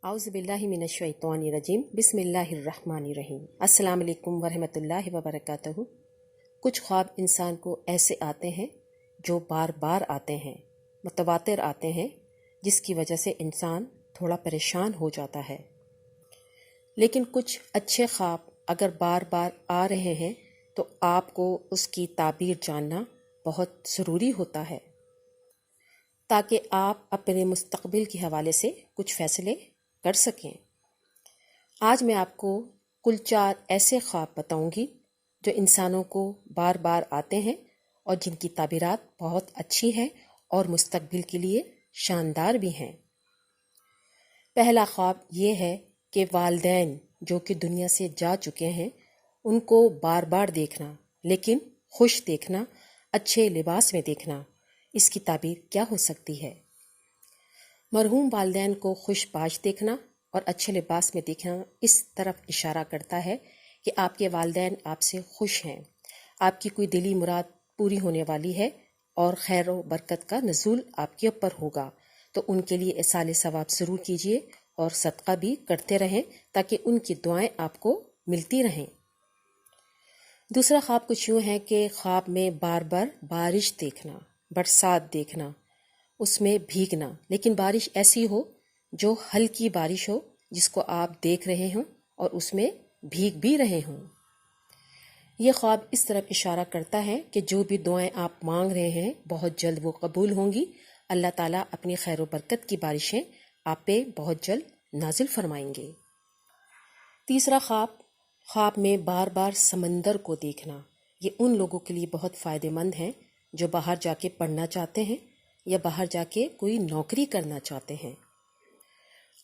आउज़ु बिल्लाहि मिनश्शैतानिर्रजीम बिस्मिल्लाहिर्रहमानिर्रहीम। अस्सलाम वालेकुम वरहमतुल्लाहि वबरकातुहू। कुछ ख्वाब इंसान को ऐसे आते हैं जो बार बार आते हैं, मुतवातिर आते हैं, जिसकी वजह से इंसान थोड़ा परेशान हो जाता है। लेकिन कुछ अच्छे ख्वाब अगर बार बार आ रहे हैं तो आपको उसकी ताबीर जानना बहुत ज़रूरी होता है, ताकि आप अपने मुस्तकबिल के हवाले से कुछ फ़ैसले कर सकें। आज मैं आपको कुल 4 ऐसे ख्वाब बताऊंगी जो इंसानों को बार बार आते हैं और जिनकी ताबीरात बहुत अच्छी है और मुस्तकबिल के लिए शानदार भी हैं। पहला ख्वाब ये है कि वालिदैन जो कि दुनिया से जा चुके हैं उनको बार बार देखना, लेकिन खुश देखना, अच्छे लिबास में देखना। इसकी ताबीर क्या हो सकती है? मरहूम वालिदैन को खुशबाश देखना और अच्छे लिबास में देखना इस तरफ इशारा करता है कि आपके वालिदैन आपसे खुश हैं, आपकी कोई दिली मुराद पूरी होने वाली है और खैर व बरकत का नज़ूल आपके ऊपर होगा। तो उनके लिए इसाले सवाब ज़रूर कीजिए और सदका भी करते रहें ताकि उनकी दुआएं आपको मिलती रहें। दूसरा ख्वाब कुछ यूँ है कि ख्वाब में बार बार बारिश देखना, बरसात देखना, उसमें भीगना, लेकिन बारिश ऐसी हो जो हल्की बारिश हो जिसको आप देख रहे हों और उसमें भीग भी रहे हों। ये ख्वाब इस तरफ इशारा करता है कि जो भी दुआएं आप मांग रहे हैं बहुत जल्द वो कबूल होंगी। अल्लाह ताला अपनी खैर व बरकत की बारिशें आप पे बहुत जल्द नाजिल फरमाएंगे। तीसरा ख्वाब में बार बार समंदर को देखना। ये उन लोगों के लिए बहुत फ़ायदेमंद है जो बाहर जाके पढ़ना चाहते हैं या बाहर जाके कोई नौकरी करना चाहते हैं।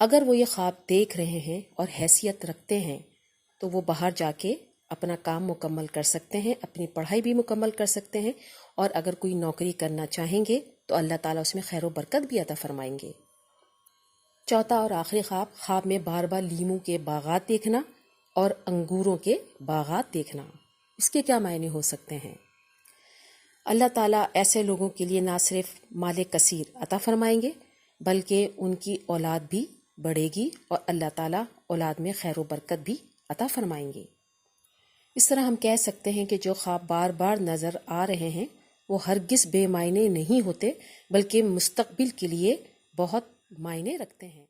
अगर वो ये ख्वाब देख रहे हैं और हैसियत रखते हैं तो वो बाहर जाके अपना काम मुकम्मल कर सकते हैं, अपनी पढ़ाई भी मुकम्मल कर सकते हैं, और अगर कोई नौकरी करना चाहेंगे तो अल्लाह ताला उसमें खैर व बरकत भी अता फरमाएंगे। चौथा और आखिरी ख्वाब में बार बार लीमू के बागात देखना और अंगूरों के बागात देखना। इसके क्या मायने हो सकते हैं? अल्लाह ताला ऐसे लोगों के लिए ना सिर्फ माले कसीर अता फरमाएंगे बल्कि उनकी औलाद भी बढ़ेगी और अल्लाह ताला औलाद में खैर व बरकत भी अता फरमाएंगे। इस तरह हम कह सकते हैं कि जो ख्वाब बार बार नज़र आ रहे हैं वो हरगिज़ बेमायने नहीं होते बल्कि मुस्तकबिल के लिए बहुत मायने रखते हैं।